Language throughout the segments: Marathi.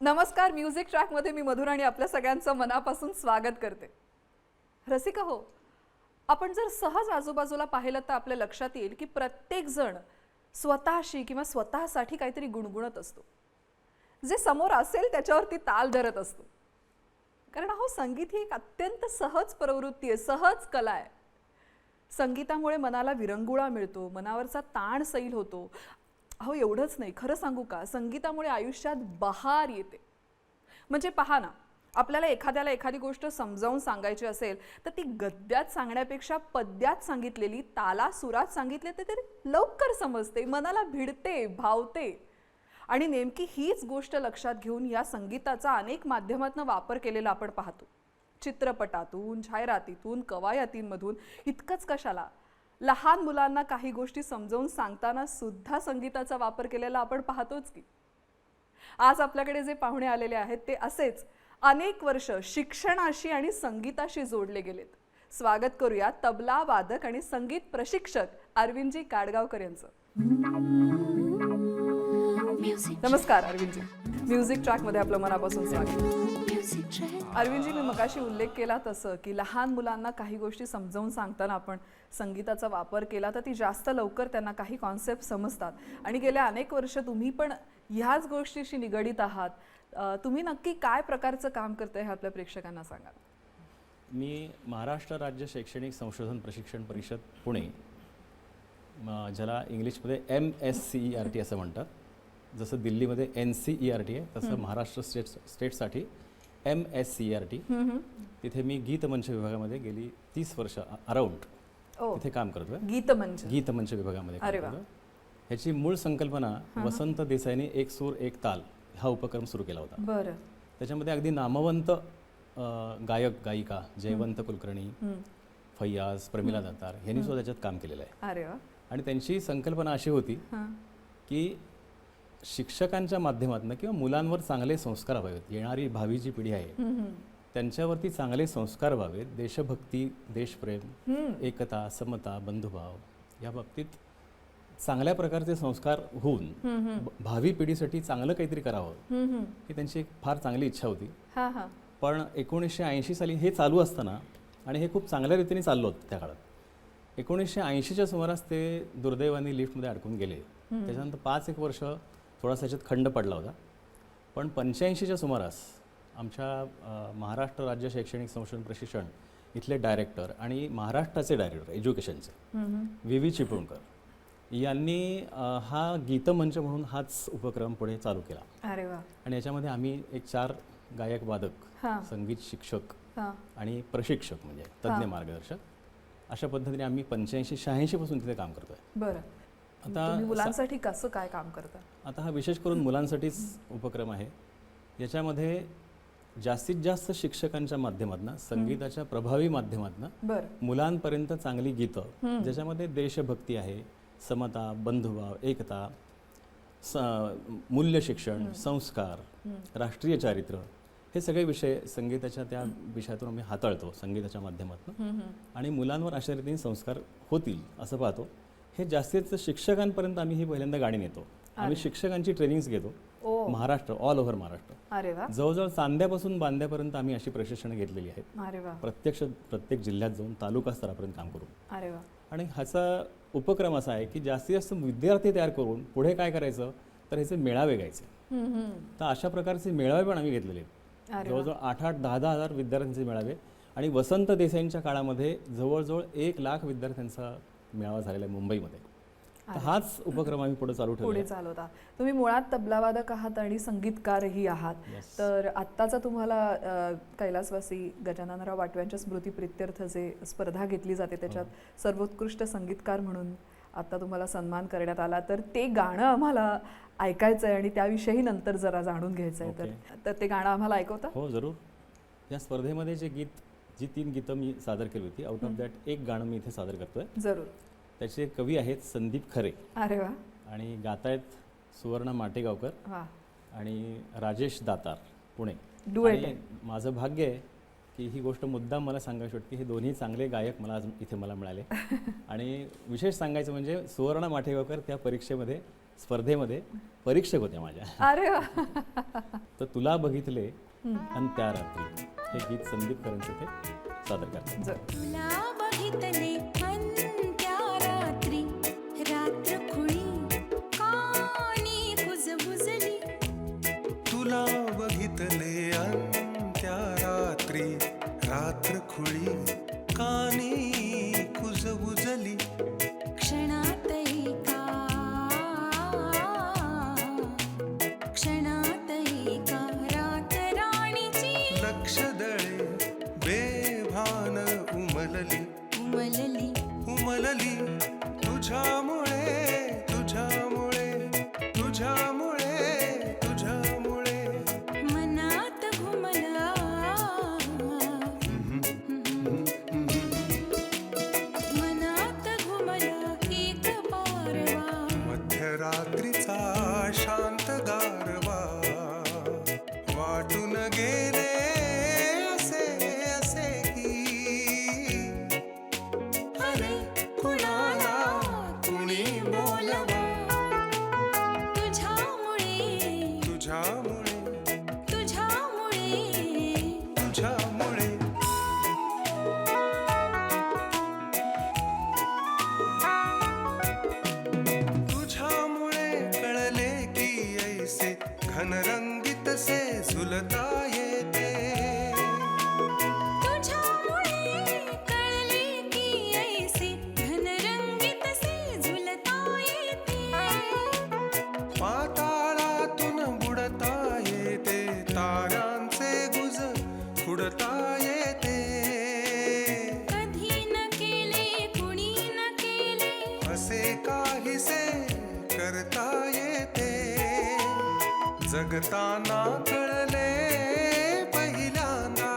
नमस्कार. म्युझिक ट्रॅकमध्ये मी मधुराणी आपल्या सगळ्यांचं मनापासून स्वागत करते. रसिका हो, आपण जर सहज आजूबाजूला पाहिलं तर आपल्या लक्षात येईल की प्रत्येक जण स्वतःशी किंवा स्वतःसाठी काहीतरी गुणगुणत असतो. जे समोर असेल त्याच्यावरती ताल धरत असतो. कारण अहो, संगीत ही एक अत्यंत सहज प्रवृत्ती आहे, सहज कला आहे. संगीतामुळे मनाला विरंगुळा मिळतो, मनावरचा ताण सैल होतो. अहो, एवढंच नाही, खरं सांगू का, संगीतामुळे आयुष्यात बहार येते. म्हणजे पहा ना, आपल्याला एखाद्याला एखादी गोष्ट समजावून सांगायची असेल तर ती गद्यात सांगण्यापेक्षा पद्यात सांगितलेली, ताला सुरात सांगितले तर लवकर समजते, मनाला भिडते, भावते. आणि नेमकी हीच गोष्ट लक्षात घेऊन या संगीताचा अनेक माध्यमातून वापर केलेला आपण पाहतो. चित्रपटातून, जाहिरातीतून, कवायतींमधून. इतकंच कशाला, लहान मुलांना काही गोष्टी समजावून सांगताना सुद्धा संगीताचा वापर केलेला आपण पाहतोच की. आज आपल्याकडे जे पाहुणे आलेले आहेत ते असेच अनेक वर्ष शिक्षणाशी आणि संगीताशी जोडले गेलेत. स्वागत करूया तबला वादक आणि संगीत प्रशिक्षक अरविंदजी काडगावकर यांचं. नमस्कार अरविंदजी. म्युझिक ट्रॅकमध्ये आपलं मनापासून स्वागत. अरविंदजी, मी मगाशी उल्लेख केला तसं की लहान मुलांना काही गोष्टी समजावून सांगताना आपण संगीताचा वापर केला तर ती जास्त लवकर त्यांना काही कॉन्सेप्ट समजतात. आणि गेल्या अनेक वर्ष तुम्ही पण ह्याच गोष्टीशी निगडीत आहात. तुम्ही नक्की काय प्रकारचं काम करताय हे आपल्या प्रेक्षकांना सांगा. मी महाराष्ट्र राज्य शैक्षणिक संशोधन प्रशिक्षण परिषद पुणे, ज्याला इंग्लिशमध्ये MSCERT असं म्हणतात. जसं दिल्लीमध्ये NCERT आहे तसं महाराष्ट्र स्टेटसाठी MSCERT. तिथे मी गीतमंच विभागामध्ये गेली 30 वर्ष अराउंड तिथे काम करतोय. गीतमंच विभागामध्ये काम करतोय. ह्याची मूळ संकल्पना वसंत देसाईने एक सूर एक ताल हा उपक्रम सुरू केला होता. बरं. त्याच्यामध्ये अगदी नामवंत गायक गायिका जयवंत कुलकर्णी, फैयाज, प्रमिला दातार यांनी सुद्धा त्याच्यात काम केलेलं आहे. अरे वा. आणि त्यांची संकल्पना अशी होती की शिक्षकांच्या माध्यमातून किंवा मुलांवर चांगले संस्कार व्हावेत. येणारी भावी जी पिढी आहे त्यांच्यावरती चांगले संस्कार व्हावेत. देशभक्ती, देशप्रेम, एकता, समता, बंधुभाव या बाबतीत चांगल्या प्रकारचे संस्कार होऊन भावी पिढीसाठी चांगलं काहीतरी करावं ही त्यांची एक फार चांगली इच्छा होती. पण 1980 साली हे चालू असताना, आणि हे खूप चांगल्या रीतीने चाललं होतं त्या काळात, 1980च्या सुमारास ते दुर्दैवाने लिफ्टमध्ये अडकून गेले. त्याच्यानंतर 5-1 वर्ष थोडासा याच्यात खंड पडला होता. पण 85च्या सुमारास आमच्या महाराष्ट्र राज्य शैक्षणिक संशोधन प्रशिक्षण इथले डायरेक्टर आणि महाराष्ट्राचे डायरेक्टर एज्युकेशनचे VV चिपळूणकर यांनी हा गीतमंच म्हणून हाच उपक्रम पुढे चालू केला. अरे वा. आणि याच्यामध्ये आम्ही एक 4 गायक वादक, संगीत शिक्षक आणि प्रशिक्षक म्हणजे तज्ज्ञ मार्गदर्शक अशा पद्धतीने आम्ही 85-86 पासून तिथे काम करतोय. बरं. आता मुलांसाठी कसं काय काम करता? आता हा विशेष करून मुलांसाठीच उपक्रम आहे. याच्यामध्ये जास्तीत जास्त शिक्षकांच्या माध्यमातून, संगीताच्या प्रभावी माध्यमातून मुलांपर्यंत चांगली गीतं ज्याच्यामध्ये देशभक्ती आहे, समता, बंधुभाव, एकता, मूल्य शिक्षण, संस्कार, राष्ट्रीय चारित्र्य हे सगळे विषय संगीताच्या त्या विषयातून आम्ही हाताळतो संगीताच्या माध्यमातून. आणि मुलांवर अशा रीतीने संस्कार होतील असं पाहतो. हे जास्तीत शिक्षकांपर्यंत आम्ही ही पहिल्यांदा गाणी नेतो. आम्ही शिक्षकांची ट्रेनिंग्स घेतो महाराष्ट्र, ऑल ओव्हर महाराष्ट्र. जवळजवळ चांद्यापासून बांद्यापर्यंत आम्ही अशी प्रशिक्षण घेतलेली आहेत. प्रत्येक जिल्ह्यात जाऊन तालुका स्तरापर्यंत काम करू. आणि ह्याचा उपक्रम असा आहे की जास्तीत जास्त विद्यार्थी तयार करून पुढे काय करायचं तर ह्याचे मेळावे घ्यायचे. तर अशा प्रकारचे मेळावे पण आम्ही घेतलेले आहेत. जवळजवळ 8-10 हजार विद्यार्थ्यांचे मेळावे. आणि वसंत देसाईंच्या काळामध्ये जवळजवळ 1 लाख विद्यार्थ्यांचा मेळावा झालेला आहे मुंबईमध्ये. हाच उपक्रम आम्ही पुढे चालवता. तुम्ही मुळात तबलावादक आहात आणि संगीतकारही आहात. तर आत्ताचा तुम्हाला कैलासवासी गजाननराव वाटव्यांच्या स्मृतिप्रित्यर्थ जे स्पर्धा घेतली जाते त्याच्यात सर्वोत्कृष्ट संगीतकार म्हणून आता तुम्हाला सन्मान करण्यात आला. तर ते गाणं आम्हाला ऐकायचं आहे आणि त्याविषयी नंतर जरा जाणून घ्यायचं आहे. तर ते गाणं आम्हाला ऐकवता? हो, जरूर. या स्पर्धेमध्ये जी 3 गीतं मी सादर केली होती, आउट ऑफ दॅट एक गाणं मी इथे सादर करतोय. जरूर. त्याचे कवी आहेत संदीप खरे. अरे वा. आणि गातायत सुवर्णा माटेगावकर आणि राजेश दातार पुणे. आणि माझं भाग्य आहे की ही गोष्ट मुद्दाम मला सांगायची वाटते, हे दोन्ही चांगले गायक मला आज इथे मिळाले. आणि विशेष सांगायचं म्हणजे सुवर्णा माटेगावकर त्या परीक्षेमध्ये स्पर्धेमध्ये परीक्षक होत्या माझ्या. अरे वा. तर तुला बघितले अन त्या रात्री हे गीत संदीप खरेंचे ते सादर करतात. जर तुला बघितले अंत्या रात्री रात्र खुळी कानी कुजबुजली तुला बघितले अंत्या रात्री रात्र खुळी कानी कुजबुजली क्षणात एका रात राणीची लक्ष दळे बेभान उमलली उमलली उमलली तुझ्यामुळे तुझ्यामुळे तुझ्यामुळे तुझ्यामुळे मनात घुमला मनात घुमला एक पारवा मध्यरात्रीचा शांत गारवा वाटून गेले असे असे की अरे कुणाला कुणी बोलवा तुझ्यामुळे तुझ्यामुळे तुझ्यामुळे तुझ्यामुळे तुझ्यामुळे कळले की ऐसे घनरंगित से झुलता येते तुझ्यामुळे कळले की ऐसे घनरंगीत से झुलता येते पाताळातून बुडता येते ताऱ्यांचे गुज खुडता येते कधी न केले कुणी न केले असे काहीसे करता येते जगताना कळले पहिल्यांदा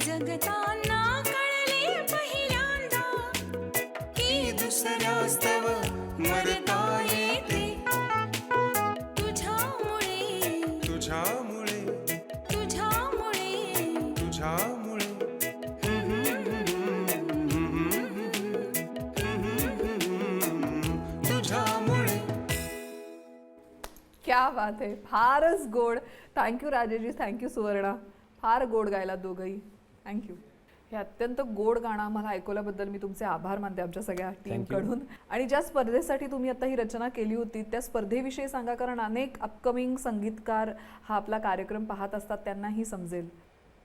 जगताना कळले पहिल्यांदा की दुसऱ्यास्तव मरता येते तुझ्यामुळे तुझ्यामुळे तुझ्यामुळे तुझ्यामुळे तुझ्यामुळे क्या बात आहे. फारच गोड. Thank you Rajeshji, thank you Suvarna. फार गोड गायला दोघंही. थँक्यू. हे अत्यंत गोड गाणं आम्हाला ऐकवल्याबद्दल मी तुमचे आभार मानते आमच्या सगळ्या टीमकडून. आणि ज्या स्पर्धेसाठी तुम्ही आता ही रचना केली होती त्या स्पर्धेविषयी सांगा, कारण अनेक अपकमिंग संगीतकार हा आपला कार्यक्रम पाहत असतात, त्यांनाही समजेल.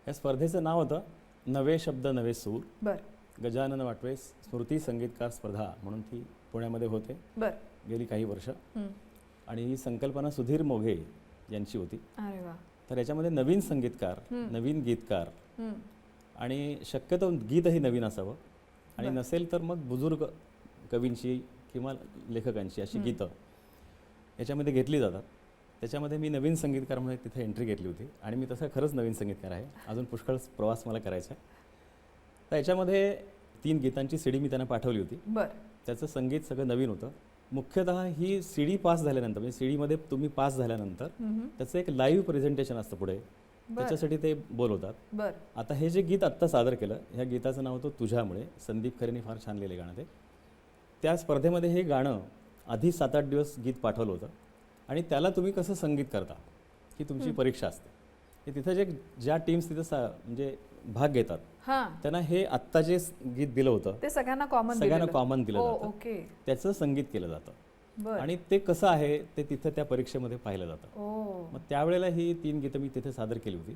या स्पर्धेचं नाव होतं नवे शब्द नवे सूर. बर गजानन वाटवे स्मृती संगीतकार स्पर्धा म्हणून ती पुण्यामध्ये होते बर. गेली काही वर्ष. हं. आणि ही संकल्पना सुधीर मोघे यांची होती. अरे वा. तर याच्यामध्ये नवीन संगीतकार, नवीन गीतकार हं. आणि शक्यतो गीतही नवीन असावं आणि नसेल तर मग बुजुर्ग कवींची किंवा लेखकांची अशी गीतं याच्यामध्ये घेतली जातात. त्याच्यामध्ये मी नवीन संगीतकार म्हणून तिथे एंट्री घेतली होती आणि मी तसा खरंच नवीन संगीतकार आहे. अजून पुष्कळ प्रवास मला करायचा आहे. तर याच्यामध्ये 3 गीतांची सीडी मी त्यांना पाठवली होती. बर. त्याचं संगीत सगळं नवीन होतं. मुख्यतः ही सीडी पास झाल्यानंतर म्हणजे सीडीमध्ये तुम्ही पास झाल्यानंतर त्याचं एक लाईव्ह प्रेझेंटेशन असतं पुढे, त्याच्यासाठी ते बोलवतात. बर. आता हे जे गीत आत्ता सादर केलं ह्या गीताचं नाव होतं तुझ्यामुळे. संदीप खरेंनी फार छान लिहिलं गाणं ते. त्या स्पर्धेमध्ये हे गाणं आधी 7-8 दिवस गीत पाठवलं होतं आणि त्याला तुम्ही कसं संगीत करता ही तुमची परीक्षा असते. हे तिथं ज्या टीम्स तिथं म्हणजे भाग घेतात हां. त्यांना हे आत्ता जे गीत दिलं होतं ते सगळ्यांना कॉमन सगळ्यांना कॉमन दिलं जातं. ओके. त्याचं संगीत केलं जातं बर. आणि ते कसं आहे ते तिथं त्या परीक्षेमध्ये पाहिलं जातं. ओ. मग त्यावेळेला ही 3 गीतं मी तिथे सादर केली होती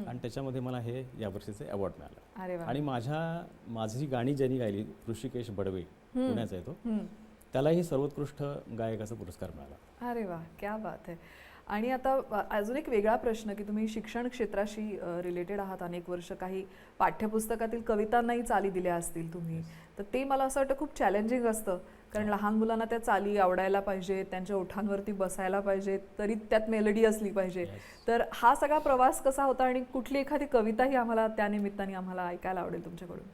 आणि त्याच्यामध्ये मला हे यावर्षीचे अवॉर्ड मिळालं. अरे वा. आणि माझी गाणी ज्यांनी गायली ऋषिकेश बडवे पुण्याचा आहे तो, हं. त्यालाही सर्वोत्कृष्ट गायकाचा पुरस्कार मिळाला. अरे वा, क्या बात आहे. आणि आता अजून एक वेगळा प्रश्न की तुम्ही शिक्षण क्षेत्राशी रिलेटेड आहात अनेक वर्ष. काही पाठ्यपुस्तकातील कवितांनाही चाली दिल्या असतील तुम्ही, तर ते मला असं वाटतं खूप चॅलेंजिंग असतं, कारण लहान मुलांना त्या चाली आवडायला पाहिजेत, त्यांच्या ओठांवरती बसायला पाहिजेत, तरी त्यात मेलडी असली पाहिजे. तर हा सगळा प्रवास कसा होता आणि कुठली एखादी कविताही आम्हाला त्यानिमित्ताने आम्हाला ऐकायला आवडेल तुमच्याकडून.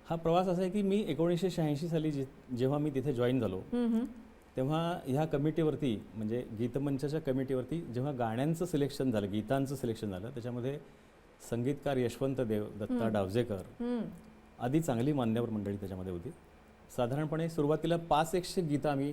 हा प्रवास असा आहे की मी 1986 साली जेव्हा मी तिथे जॉईन झालो तेव्हा ह्या कमिटीवरती म्हणजे गीतमंचाच्या कमिटीवरती जेव्हा गाण्यांचं सिलेक्शन झालं, गीतांचं सिलेक्शन झालं, त्याच्यामध्ये संगीतकार यशवंत देव, दत्ता डावजेकर आदी चांगली मान्यवर मंडळी त्याच्यामध्ये होती. साधारणपणे सुरुवातीला 500 गीतं आम्ही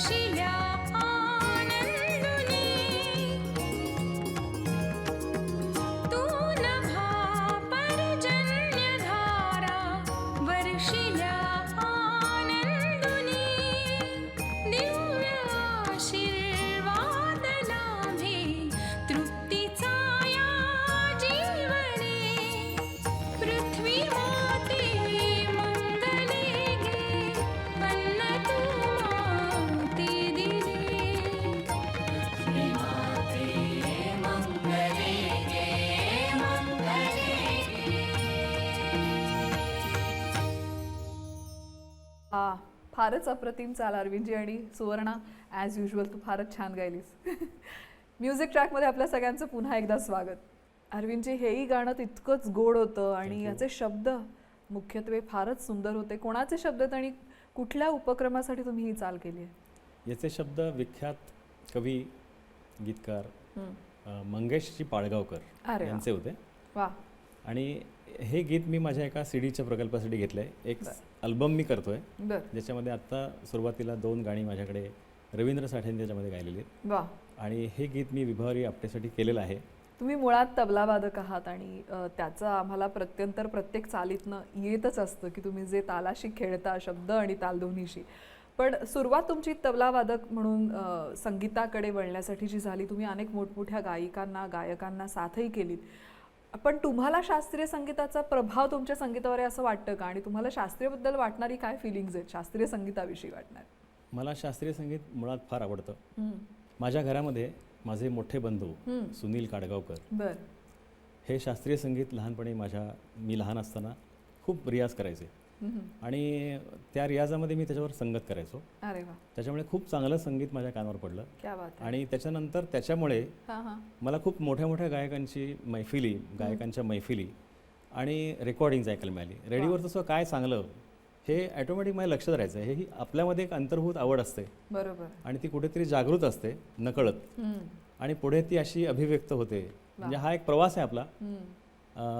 वर्षिल्या आनंदुनी तू नभा पर्जन्यधारा वर्षिल्या आनंदुनी दिव्य आशीर्वाद लाभे तृप्तीचा या जीवने पृथ्वी माते मंगले गे अन्न तू माते दिले हा फारच अप्रतिम चाल अरविंदजी आणि सुवर्णा ॲज युजल तू फारच छान गायलीस. म्युझिक ट्रॅकमध्ये आपल्या सगळ्यांचं पुन्हा एकदा स्वागत. अरविंदजी हेही गाणं तितकंच गोड होतं आणि याचे शब्द मुख्यत्वे फारच सुंदर होते. कोणाचे शब्द आहेत आणि कुठल्या उपक्रमासाठी तुम्ही ही चाल केली आहे? याचे शब्द विख्यात कवी गीतकार मंगेशजी पाडगावकर अरे वा. यांचे होते. वा. आणि हे गीत मी माझ्या एका सीडीच्या प्रकल्पासाठी घेतलं आहे. एक अल्बम मी करतोय बर. ज्याच्यामध्ये आत्ता सुरुवातीला 2 गाणी माझ्याकडे रवींद्र साठेंनी त्याच्यामध्ये गायलेली आहेत. वा. आणि हे गीत मी विभावरी आपटेसाठी केलेलं आहे. तुम्ही मुळात तबलावादक आहात आणि त्याचं आम्हाला प्रत्यंतर प्रत्येक चालीतनं येतच असतं की तुम्ही जे तालाशी खेळता शब्द आणि ताल दोन्हीशी. पण सुरुवात तुमची तबलावादक म्हणून संगीताकडे वळण्यासाठी जी झाली, तुम्ही अनेक मोठमोठ्या गायिकांना गायकांना साथही केलीत. पण तुम्हाला शास्त्रीय संगीताचा प्रभाव तुमच्या संगीतावर आहे असं वाटतं का? आणि तुम्हाला शास्त्रीयबद्दल वाटणारी काय फिलिंग्ज आहेत शास्त्रीय संगीताविषयी वाटणार? मला शास्त्रीय संगीत मुळात फार आवडतं. माझ्या घरामध्ये माझे मोठे बंधू सुनील काडगावकर बर. हे शास्त्रीय संगीत लहानपणी मी लहान असताना खूप रियाज करायचे आणि त्या रियाजामध्ये मी त्याच्यावर संगत करायचो. अरे वा. त्याच्यामुळे खूप चांगलं संगीत माझ्या कानावर पडलं. क्या बात आहे. आणि त्याच्यानंतर त्याच्यामुळे हां हां. मला खूप मोठ्या मोठ्या गायकांच्या मैफिली आणि रेकॉर्डिंग्ज ऐकायला मिळाली. रेडिओवर तसं काय चांगलं हे ॲटोमॅटिक माझ्या लक्षात राहायचं. हे आपल्यामध्ये एक अंतर्भूत आवड असते बरोबर. आणि ती कुठेतरी जागृत असते नकळत आणि पुढे ती अशी अभिव्यक्त होते. म्हणजे हा एक प्रवास आहे आपला,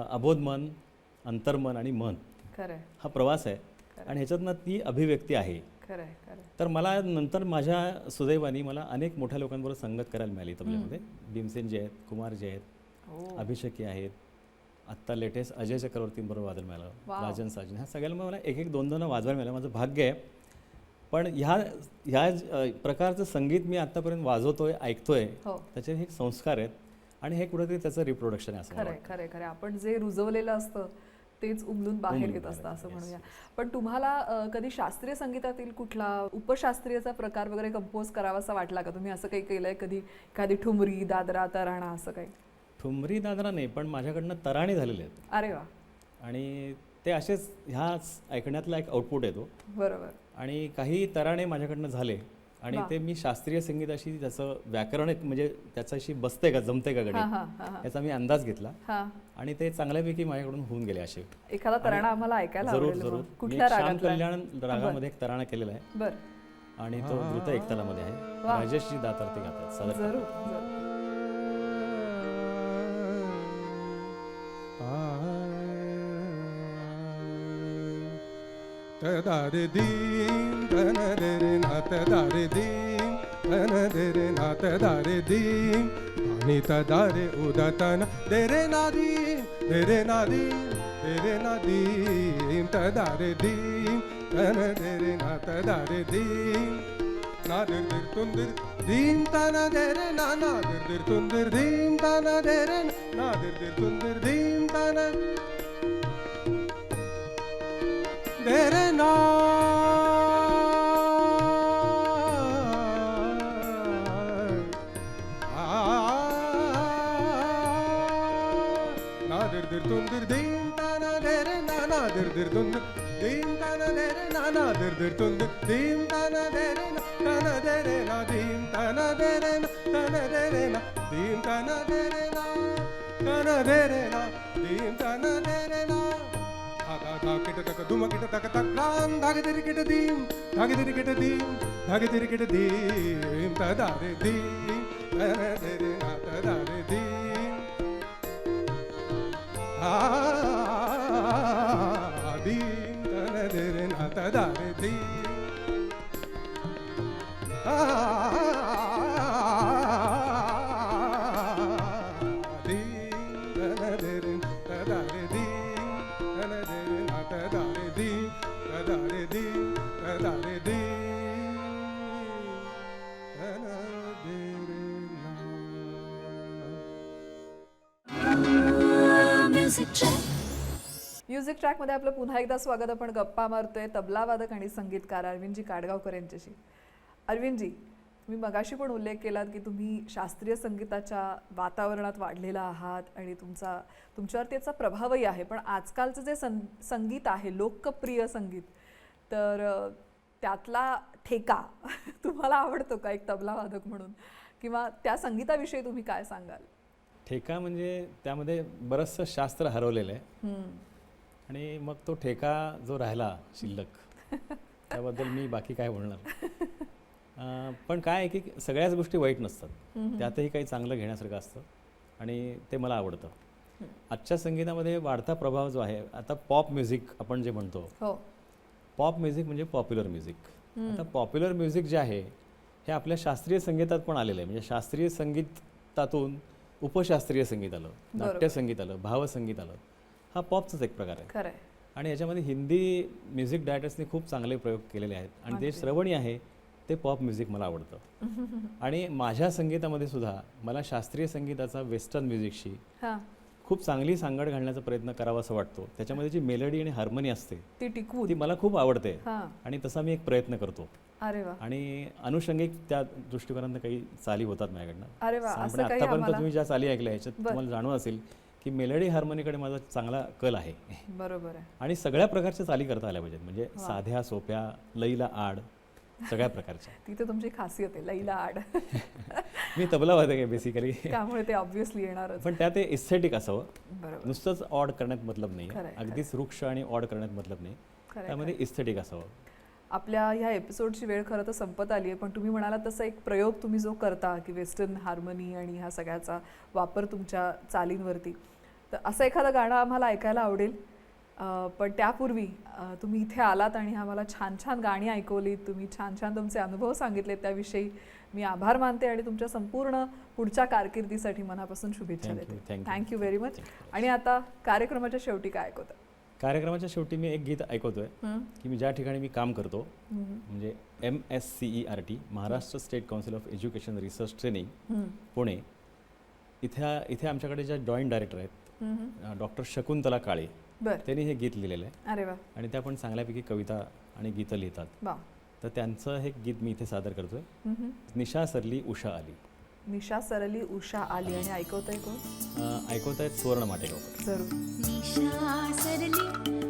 अबोध मन, अंतर्मन आणि मन, खरंय. हा प्रवास आहे आणि ह्याच्यातनं ती अभिव्यक्ती आहे. खरंय खरंय. तर मला नंतर माझ्या सुदैवानी मला अनेक मोठ्या लोकांबरोबर संगत करायला मिळाली तबल्यामध्ये. भीमसेनजी आहेत, कुमारजी आहेत, अभिषेकी आहेत, आत्ता लेटेस्ट अजय चक्रवर्तींबरोबर वाजवायला मिळालं, राजन साजन, ह्या सगळ्यांना मला एक एक 2-2 वाजवायला मिळालं. माझं भाग्य आहे. पण ह्या प्रकारचं संगीत मी आत्तापर्यंत वाजवतोय, ऐकतोय, त्याचे हे संस्कार आहेत आणि हे कुठेतरी त्याचं रिप्रोडक्शन आहे असं मला खरंय वाटतं. खरंय खरंय. आपण जे रुजवलेलं असतं तेच उमलून बाहेर येत असतं असं म्हणूया. पण तुम्हाला कधी शास्त्रीय संगीतातील कुठला उपशास्त्रीयचा प्रकार वगैरे कंपोज करावासा वाटला का? तुम्ही असं काही केलंय कधी? एखादी ठुमरी, दादरा, तराणा असं काही? ठुमरी दादरा नाही, पण माझ्याकडनं तराणे झालेले आहेत. अरे वा. आणि ते असेच ह्याच ऐकण्यातला एक आउटपुट येतो. बरोबर. आणि काही तराणे माझ्याकडनं झाले आणि ते मी शास्त्रीय संगीताशी त्याचं व्याकरण म्हणजे त्याच्याशी बसते का, जमते का गणित, याचा मी अंदाज घेतला आणि ते चांगल्यापैकी माझ्याकडून होऊन गेले असे. एखादा तराणा आम्हाला ऐकायला जरूर आवडेल. जरूर. कुठल्या श्याम रागातला? कल्याण रागामध्ये एक तराणा केलेला आहे. बर. आणि तो द्रुत एकतालामध्ये आहे. राजेशजी दातार ते गातात सादर. जरूर जरूर. तदारे दीन तन देरे ना तदारे दीन तन देरे ना तदारे दीन आणि तदारे उदातन देरे ना दीन देरे ना दीन देरे ना दीन तदारे दीन तन देरे ना तदारे दीन ना दिर दिर तुंदिर दीन तना देरे ना ना दिर दिर तुंदिर दीन तना देरे ना दिर दिर तुंदिर दीन तना देरे ना ना दिर दिर तुंदिर दीन तना देरे ना ना दिर दिर तुंदिर दीन तना देरे ना ना दिर दिर तुंदिर दीन तना देरे ना दीन तना देरे ना तना देरे ना दीन तना देरे ना तना देरे ना दीन तना देरे ना धा किट तक दुम किट तक तक राम धागे तेरी किट दीम धागे तेरी किट दीम धागे तेरी किट दीम तदारे दीम तने तेरे ना तदारे दीम दीम तने तेरे ना तदारे दीम म्युझिक ट्रॅकमध्ये आपलं पुन्हा एकदा स्वागत. आपण गप्पा मारतोय तबला वादक आणि संगीतकार अरविंदजी काडगावकर यांच्याशी. अरविंदजी, तुम्ही मगाशी पण उल्लेख केलात की तुम्ही शास्त्रीय संगीताच्या वातावरणात वाढलेला आहात आणि तुमच्यावर त्याचा प्रभावही आहे. पण आजकालचं जे संगीत आहे, लोकप्रिय संगीत, तर त्यातला ठेका तुम्हाला आवडतो का एक तबला वादक म्हणून, किंवा त्या संगीताविषयी तुम्ही काय सांगाल? ठेका म्हणजे त्यामध्ये बरंचसं शास्त्र हरवलेलं आहे आणि मग तो ठेका जो राहिला शिल्लक त्याबद्दल मी बाकी काय बोलणार. पण काय आहे की सगळ्याच गोष्टी वाईट नसतात, त्यातही काही चांगलं घेण्यासारखं असतं आणि ते मला आवडतं. आजच्या संगीतामध्ये वाढता प्रभाव जो आहे, आता पॉप म्युझिक आपण जे म्हणतो, हो, पॉप म्युझिक म्हणजे पॉप्युलर म्युझिक. आता पॉप्युलर म्युझिक जे आहे हे आपल्या शास्त्रीय संगीतात पण आलेलं आहे. म्हणजे शास्त्रीय संगीतातून उपशास्त्रीय संगीत आलं, नाट्यसंगीत आलं, भावसंगीत आलं. हा पॉपचाच एक प्रकार आहे. खरं आहे. आणि याच्यामध्ये हिंदी म्युझिक डायरेक्टर्सनी खूप चांगले प्रयोग केलेले आहेत आणि जे श्रवणी आहे ते पॉप म्युझिक मला आवडतं. आणि माझ्या संगीतामध्ये सुद्धा मला शास्त्रीय संगीताचा वेस्टर्न म्युझिकशी खूप चांगली सांगड घालण्याचा प्रयत्न करावा असं वाटतो. त्याच्यामध्ये जी मेलडी आणि हार्मनी असते ती टिकवून, ती मला खूप आवडते आणि तसा मी एक प्रयत्न करतो. अरे वा, आणि अनुषंगिक त्या दृष्टिकोनातून काही चाली होतात माझ्याकडनं. अरे वा, असं पण काही आतापर्यंत आम्हाला तुम्ही ज्या चाली ऐकल्या याच्यात तुम्हाला जाणवं असेल की मेलडी हार्मोनीकडे माझा चांगला कल आहे. बरोबर आहे. आणि सगळ्या प्रकारच्या चाली करता आल्या पाहिजेत, म्हणजे साध्या, सोप्या, लईला आड, सगळ्या प्रकारच्या. तिथे तुमची खासियत आहे, लईला आड. मी तबला वादक आहे बेसिकली, त्यामुळे ते ऑब्व्हियसली येणारच. पण त्यात इस्थेटिक असावं. बरोबर, नुसतंच ऑड करण्यात मतलब नाही, खरंय, अगदीच वृक्ष आणि ऑड करण्यात मतलब नाही, त्यामध्ये इस्थेटिक असावं. आपल्या ह्या एपिसोडची वेळ खरं तर संपत आली आहे, पण तुम्ही म्हणालात तसा एक प्रयोग तुम्ही जो करता की वेस्टर्न हार्मनी आणि ह्या सगळ्याचा वापर तुमच्या चालींवरती, तर असं एखादं गाणं आम्हाला ऐकायला आवडेल. पण त्यापूर्वी तुम्ही इथे आलात आणि आम्हाला छान छान गाणी ऐकवलीत, तुम्ही छान छान तुमचे अनुभव सांगितले, त्याविषयी मी आभार मानते आणि तुमच्या संपूर्ण पुढच्या कारकिर्दीसाठी मनापासून शुभेच्छा देते. Thank you very much. आणि आता कार्यक्रमाच्या शेवटी काय ऐकवता? कार्यक्रमाच्या शेवटी मी एक गीत ऐकवतोय की मी ज्या ठिकाणी मी काम करतो, म्हणजे MSCERT, Maharashtra state council of education research training, Pune, इथे आमच्याकडे ज्या जॉईंट डायरेक्टर आहेत डॉक्टर शकुंतला काळे, त्यांनी हे गीत लिहिलेलं आहे. अरे वा. आणि त्या पण चांगल्यापैकी कविता आणि गीतं लिहितात. तर त्यांचं हे गीत मी इथे सादर करतोय. निशा सरली उषा आली. निशा सरली उषा आली. आणि ऐकवताय कोण? ऐकवतायत सुवर्ण माटेगावकर. जरूर. निशा सरली